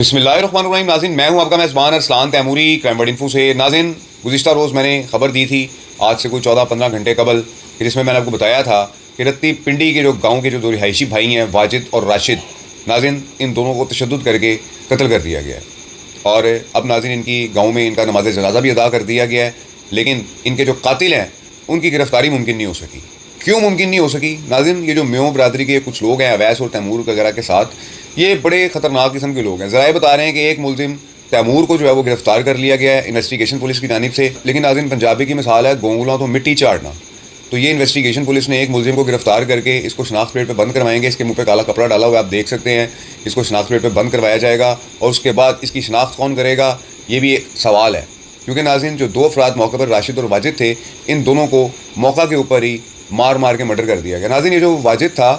बिस्मिल्लाहिर्रहमानिर्रहीम। नाज़रीन, मैं हूं आपका मेज़बान अरसलान तैमूरी क्राइम इन्फो से। नाज़रीन, गुज़िश्ता रोज़ मैंने खबर दी थी आज से कोई 14-15 घंटे कबल, जिसमें मैंने आपको बताया था कि रत्ती पिंडी के जो गांव के जो दो रिहायशी भाई हैं वाजिद और राशिद, नाज़रीन इन दोनों को तशद्दुद करके कत्ल कर दिया गया है। और अब नाज़रीन इनकी गाँव में इनका नमाज जनाजा भी अदा कर दिया गया है, लेकिन इनके जो कातिल हैं उनकी गिरफ़्तारी मुमकिन नहीं हो सकी। क्यों मुमकिन नहीं हो सकी? नाज़रीन, ये जो म्यों बरादरी के कुछ लोग हैं अवैस और तैमूर वगैरह के साथ, ये बड़े ख़तरनाक किस्म के लोग हैं। ज़राए बता रहे हैं कि एक मुलजिम तैमूर को जो है वो गिरफ़्तार कर लिया गया है इन्वेस्टिगेशन पुलिस की जानिब से। लेकिन नाज़रीन, पंजाबी की मिसाल है गोंगला तो मिट्टी चाटना। तो ये इन्वेस्टिगेशन पुलिस ने एक मुलजिम को गिरफ़्तार करके इसको शनाख्त प्लेट पर बंद करवाएंगे। इसके मुंह पे काला कपड़ा डाला हुआ है, आप देख सकते हैं। इसको शनाख्त प्लेट पर बंद करवाया जाएगा और उसके बाद इसकी शनाख्त कौन करेगा, ये भी एक सवाल है। क्योंकि नाज़रीन, जो दो अफराद मौके पर राशिद और वाजिद थे, इन दोनों को मौका के ऊपर ही मार मार के मर्डर कर दिया गया। नाज़रीन, ये जो वाजिद था,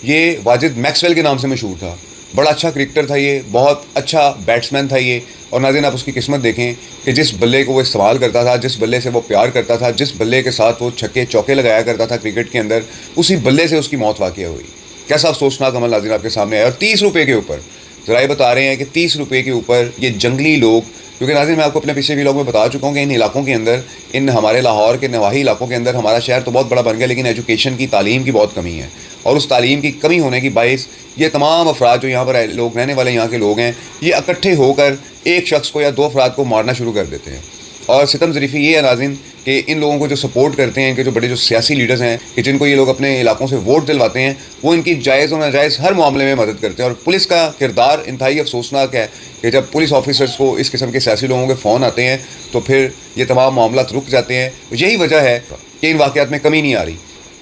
ये वाजिद मैक्सवेल के नाम से मशहूर था। बड़ा अच्छा क्रिकेटर था, ये बहुत अच्छा बैट्समैन था ये। और नाज़रीन, आप उसकी किस्मत देखें कि जिस बल्ले को वो इस्तेमाल करता था, जिस बल्ले से वो प्यार करता था, जिस बल्ले के साथ वो छक्के चौके लगाया करता था क्रिकेट के अंदर, उसी बल्ले से उसकी मौत वाक़या हुई। कैसा अफसोसनाक अमल नाज़रीन आपके सामने आया। और 30 रुपये के ऊपर, ज़राए बता रहे हैं कि 30 रुपये के ऊपर ये जंगली लोग, क्योंकि नाज़रीन मैं आपको अपने पिछले व्लॉग में बता चुका हूँ कि इन इलाकों के अंदर, इन हमारे लाहौर के नवाही इलाकों के अंदर, हमारा शहर तो बहुत बड़ा बन गया, लेकिन एजुकेशन की, तालीम की बहुत कमी है। और उस तालीम की कमी होने की बाइस ये तमाम अफराद जो यहाँ पर लोग रहने वाले यहाँ के लोग हैं, ये इकट्ठे होकर एक शख्स को या दो अफराद को मारना शुरू कर देते हैं। और सितम ज़रीफ़ी ये है नाज़रीन कि इन लोगों को जो सपोर्ट करते हैं, इनके जो बड़े जो सियासी लीडर्स हैं कि जिनको ये लोग अपने इलाकों से वोट दिलवाते हैं, वो इनकी जायज़ और नाजायज़ हर मामले में मदद करते हैं। और पुलिस का किरदार इंतहाई अफसोसनाक है कि जब पुलिस ऑफिसर्स को इस किस्म के सियासी लोगों के फ़ोन आते हैं तो फिर ये तमाम मामला रुक जाते हैं। यही वजह है कि इन वाक़यात में कमी नहीं आ रही।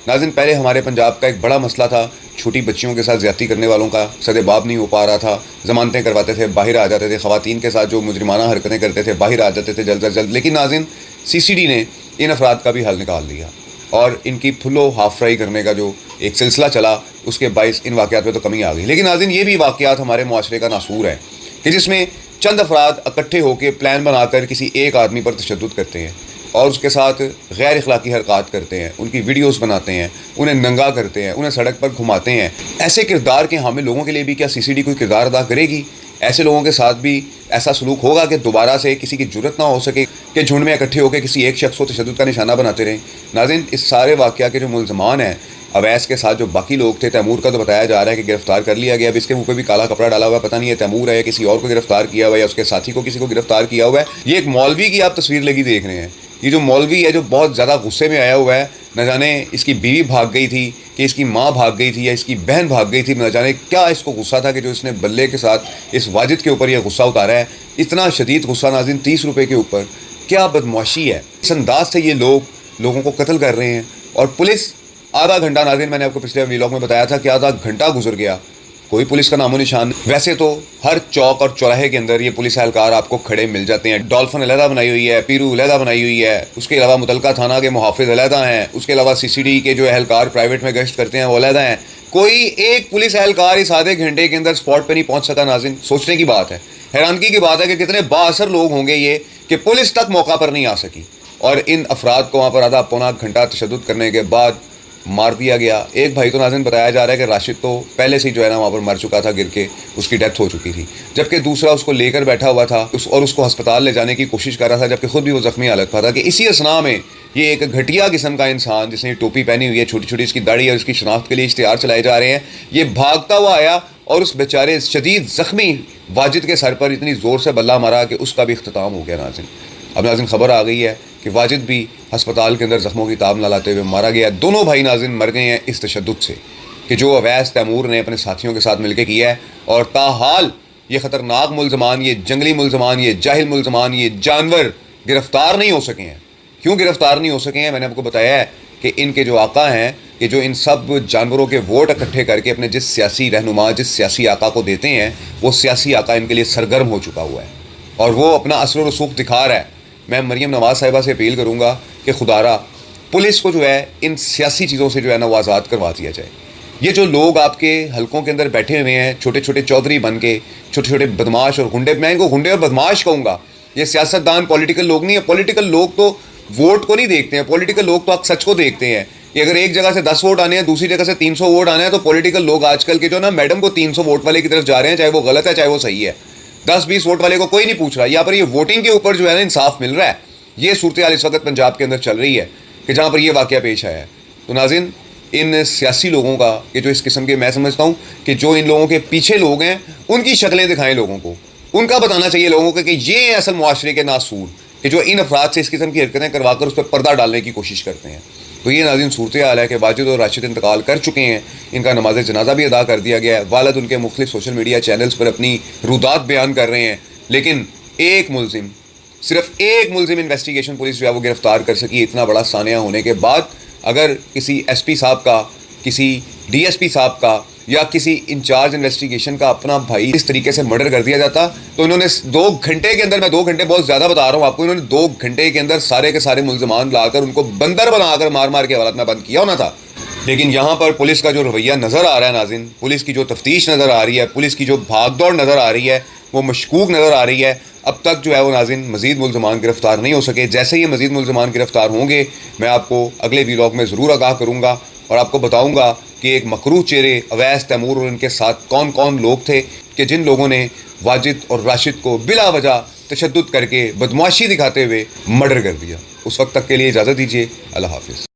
नाज़रीन, पहले हमारे पंजाब का एक बड़ा मसला था छोटी बच्चियों के साथ ज़्यादती करने वालों का, सदेबाब नहीं हो पा रहा था, ज़मानतें करवाते थे, बाहर आ जाते थे, ख़वातीन के साथ जो मुजरिमाना हरकतें करते थे बाहर आ जाते थे जल्द अज जल्द। लेकिन नाज़रीन, CCD ने इन अफराद का भी हल निकाल दिया और इनकी फुलो हाफ फ्राई करने का जो एक सिलसिला चला, उसके बाइस इन वाक़यात में तो कमी आ गई। लेकिन नाज़रीन, ये भी वाक़यात हमारे मुआशरे का नासूर है कि जिसमें चंद अफराद इकट्ठे होकर प्लान बनाकर किसी एक आदमी पर तशद्दुद करते हैं और उसके साथ गैर अखलाकी हरकत करते हैं, उनकी वीडियोस बनाते हैं, उन्हें नंगा करते हैं, उन्हें सड़क पर घुमाते हैं। ऐसे किरदार के हामिल लोगों के लिए भी क्या CCD कोई किरदार अदा करेगी? ऐसे लोगों के साथ भी ऐसा सलूक होगा कि दोबारा से किसी की जुर्रत ना हो सके कि झुंड में इकट्ठे होकर किसी एक शख्स को तशद्दुद का निशाना बनाते रहें? नाज़रीन, इस सारे वाक़या के जो मुलज़मान हैं अवैस के साथ जो बाकी लोग थे, तैमूर का तो बताया जा रहा है कि गिरफ़्तार कर लिया गया। अब इसके मुँह पे भी काला कपड़ा डाला हुआ है, पता नहीं है तैमूर है या किसी और को गिरफ़्तार किया हुआ है या उसके साथी को किसी को गिरफ़्तार किया हुआ है। ये एक मौलवी की आप तस्वीर लगी देख रहे हैं। ये जो मौलवी है जो बहुत ज़्यादा गुस्से में आया हुआ है, न जाने इसकी बीवी भाग गई थी कि इसकी माँ भाग गई थी या इसकी बहन भाग गई थी, न जाने क्या इसको गुस्सा था कि जो इसने बल्ले के साथ इस वाजिद के ऊपर यह गुस्सा उतारा है। इतना शदीद गुस्सा नाज़रीन 30 रुपये के ऊपर, क्या बदमाशी है। इस अंदाज से ये लोगों को कत्ल कर रहे हैं। और पुलिस आधा घंटा, नाज़रीन मैंने आपको पिछले व्लॉग में बताया था कि आधा घंटा गुजर गया, कोई पुलिस का नामो निशान। वैसे तो हर चौक और चौराहे के अंदर ये पुलिस एहलकार आपको खड़े मिल जाते हैं। डॉल्फिन अलहदा बनाई हुई है, पीरू अलहदा बनाई हुई है, उसके अलावा मुतलका थाना के मुहाफिज अलहदा हैं, उसके अलावा CCD के जो एहलकार प्राइवेट में गश्त करते हैं वो अलहदा हैं। कोई एक पुलिस एहलकार इस आधे घंटे के अंदर स्पॉट पर नहीं पहुँच सका। नाज़रीन, सोचने की बात है, हैरानगी की बात है कि कितने बाअसर लोग होंगे ये कि पुलिस तक मौका पर नहीं आ सकी और इन अफराद को वहाँ पर आधा पौना घंटा तशद्दुद करने के बाद मार दिया गया। एक भाई तो नाज़रीन बताया जा रहा है कि राशिद तो पहले से ही जो है ना वहाँ पर मर चुका था, गिर के उसकी डेथ हो चुकी थी, जबकि दूसरा उसको लेकर बैठा हुआ था और उसको अस्पताल ले जाने की कोशिश कर रहा था, जबकि खुद भी वो ज़ख्मी हालत पर था। कि इसी असना में ये एक घटिया किस्म का इंसान जिसने टोपी पहनी हुई है, छोटी छोटी इसकी दाढ़ी है, उसकी शनाख्त के लिए इश्तिहार चलाए जा रहे हैं, ये भागता हुआ आया और उस बेचारे शदीद ज़ख्मी वाजिद के सर पर इतनी ज़ोर से बल्ला मारा कि उसका भी इख्तिताम हो गया। नाज़रीन, अब नाज़रीन खबर आ गई है कि वाजिद भी अस्पताल के अंदर ज़ख्मों की ताब न लाते हुए मारा गया। दोनों भाई नाज़रीन मर गए हैं इस तशद्दुद से कि जो अवैस तैमूर ने अपने साथियों के साथ मिलकर किया है। और ताहाल ये ख़तरनाक मुलज़मान, ये जंगली मुलज़मान, ये जाहिल मुलज़मान, ये जानवर गिरफ़्तार नहीं हो सके हैं। क्यों गिरफ़्तार नहीं हो सके हैं? मैंने आपको बताया है कि इनके जो आका हैं कि जो इन सब जानवरों के वोट इकट्ठे करके अपने जिस सियासी रहनुमा, जिस सियासी आका को देते हैं, वो सियासी आका इनके लिए सरगर्म हो चुका हुआ है और वो अपना असर रसूख दिखा रहा है। मैं मरियम नवाज़ साहिबा से अपील करूँगा कि खुदारा पुलिस को जो है इन सियासी चीज़ों से जो है ना वो आज़ाद करवा दिया जाए। ये जो लोग आपके हलकों के अंदर बैठे हुए हैं, छोटे छोटे चौधरी बन के, छोटे छोटे बदमाश और गुंडे, मैं इनको गुंडे और बदमाश कहूँगा, ये सियासतदान पॉलिटिकल लोग नहीं है। पॉलिटिकल लोग तो वोट को नहीं देखते हैं, पॉलिटिकल लोग तो सच को देखते हैं कि अगर एक जगह से 10 वोट आने हैं, दूसरी जगह से 300 वोट आने हैं, तो पॉलिटिकल लोग आजकल के जो ना मैडम को 300 वोट वाले की तरफ जा रहे हैं, चाहे वो गलत है चाहे वो सही है। 10-20 वोट वाले को कोई नहीं पूछ रहा। यहाँ पर ये वोटिंग के ऊपर जो है ना इंसाफ मिल रहा है। ये सूरत-ए-हाल इस वक्त पंजाब के अंदर चल रही है कि जहाँ पर ये वाक़या पेश आया है। तो नाज़रीन, इन सियासी लोगों का कि जो इस किस्म के, मैं समझता हूँ कि जो इन लोगों के पीछे लोग हैं उनकी शक्लें दिखाएं लोगों को, उनका बताना चाहिए लोगों को कि ये हैं असल मुआशरे के नासूर कि जो इन अफराद से इस किस्म की हरकतें करवा कर उस पर पर्दा डालने की कोशिश करते हैं। तो ये नाज़रीन सूरत-ए-हाल है कि वाजिद और राशिद इंतकाल कर चुके हैं, इनका नमाज जनाजा भी अदा कर दिया गया है। वालिद उनके मुख्तलिफ सोशल मीडिया चैनल्स पर अपनी रुदात बयान कर रहे हैं, लेकिन एक मुलजिम, सिर्फ एक मुलजिम इन्वेस्टिगेशन पुलिस जो है वो गिरफ्तार कर सकी। इतना बड़ा सानिया होने के बाद अगर किसी एसपी साहब का, किसी डीएसपी साहब का या किसी इंचार्ज इन्वेस्टिगेशन का अपना भाई इस तरीके से मर्डर कर दिया जाता, तो इन्होंने 2 घंटे के अंदर, मैं 2 घंटे बहुत ज़्यादा बता रहा हूँ आपको, इन्होंने 2 घंटे के अंदर सारे के सारे मुलजमान लाकर उनको बंदर बनाकर मार मार के हालत में बंद किया होना था। लेकिन यहाँ पर पुलिस का जो रवैया नज़र आ रहा है नाज़रीन, पुलिस की जो तफ्तीश नज़र आ रही है, पुलिस की जो भागदौड़ नज़र आ रही है, वो मशकूक नज़र आ रही है। अब तक जो है वो नाज़रीन मज़ीद मुलजमान गिरफ्तार नहीं हो सके। जैसे ही मज़ीद मुलजमान गिरफ्तार होंगे मैं आपको अगले व्लॉग में ज़रूर आगाह करूँगा और आपको बताऊँगा कि एक मकरूह चेहरे अवैस, तैमूर और इनके साथ कौन कौन लोग थे कि जिन लोगों ने वाजिद और राशिद को बिला वजह तशद्दुद करके बदमाशी दिखाते हुए मर्डर कर दिया। उस वक्त तक के लिए इजाज़त दीजिए। अल्लाह हाफ़िज़।